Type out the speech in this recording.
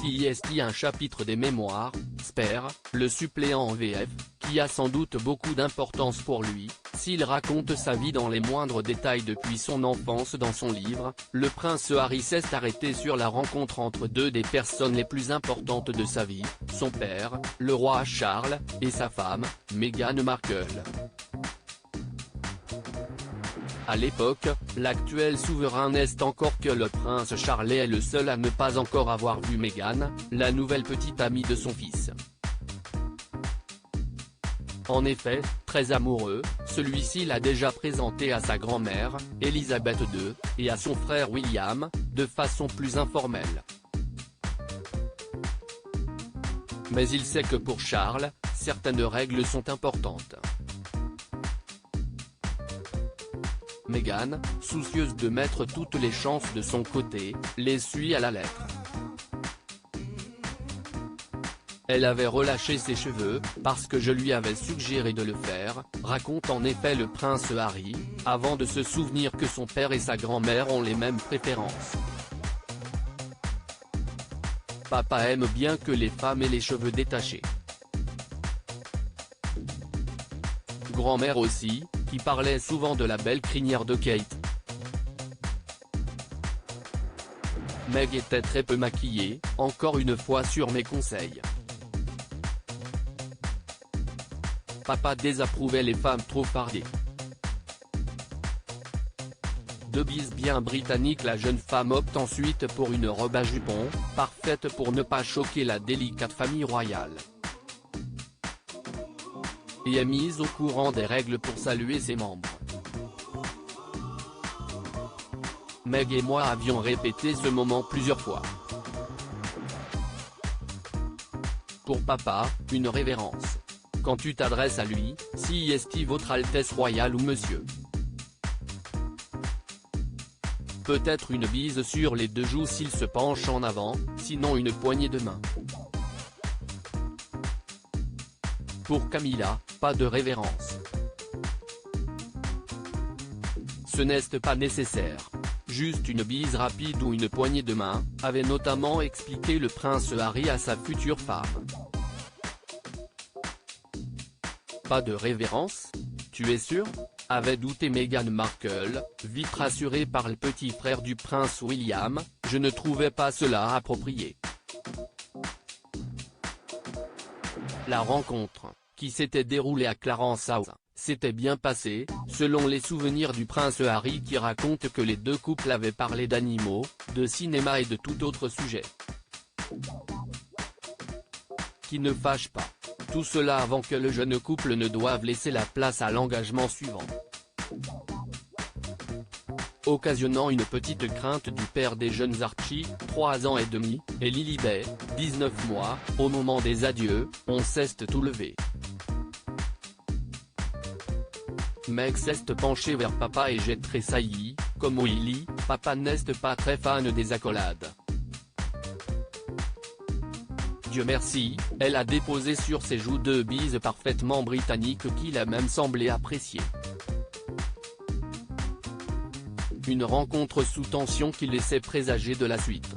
CIST un chapitre des mémoires, Spare, le suppléant en VF, qui a sans doute beaucoup d'importance pour lui, s'il raconte sa vie dans les moindres détails depuis son enfance dans son livre, le prince Harry s'est arrêté sur la rencontre entre deux des personnes les plus importantes de sa vie, son père, le roi Charles, et sa femme, Meghan Markle. À l'époque, l'actuel souverain n'est encore que le prince Charles est le seul à ne pas encore avoir vu Meghan, la nouvelle petite amie de son fils. En effet, très amoureux, celui-ci l'a déjà présenté à sa grand-mère, Elisabeth II, et à son frère William, de façon plus informelle. Mais il sait que pour Charles, certaines règles sont importantes. Meghan, soucieuse de mettre toutes les chances de son côté, les suit à la lettre. Elle avait relâché ses cheveux, parce que je lui avais suggéré de le faire, raconte en effet le prince Harry, avant de se souvenir que son père et sa grand-mère ont les mêmes préférences. Papa aime bien que les femmes aient les cheveux détachés. Grand-mère aussi, qui parlait souvent de la belle crinière de Kate. Meg était très peu maquillée, encore une fois sur mes conseils. Papa désapprouvait les femmes trop fardées. De bise bien britannique, la jeune femme opte ensuite pour une robe à jupon, parfaite pour ne pas choquer la délicate famille royale. Et est mise au courant des règles pour saluer ses membres. Meg et moi avions répété ce moment plusieurs fois. Pour papa, une révérence. Quand tu t'adresses à lui, CIST votre Altesse Royale ou Monsieur. Peut-être une bise sur les deux joues s'il se penche en avant, sinon une poignée de main. Pour Camilla, pas de révérence. Ce n'est pas nécessaire. Juste une bise rapide ou une poignée de main, avait notamment expliqué le prince Harry à sa future femme. Pas de révérence? Tu es sûr? Avait douté Meghan Markle, vite rassurée par le petit frère du prince William, je ne trouvais pas cela approprié. La rencontre, qui s'était déroulée à Clarence House, s'était bien passée, selon les souvenirs du prince Harry qui raconte que les deux couples avaient parlé d'animaux, de cinéma et de tout autre sujet. Qui ne fâche pas. Tout cela avant que le jeune couple ne doive laisser la place à l'engagement suivant. Occasionnant une petite crainte du père des jeunes Archie, 3 ans et demi, et Lilibet, 19 mois, au moment des adieux, on s'est tout levé. Meg s'est penché vers papa et j'ai tressailli, comme Willy, papa n'est pas très fan des accolades. Dieu merci, elle a déposé sur ses joues deux bises parfaitement britanniques qu'il a même semblé apprécier. Une rencontre sous tension qui laissait présager de la suite.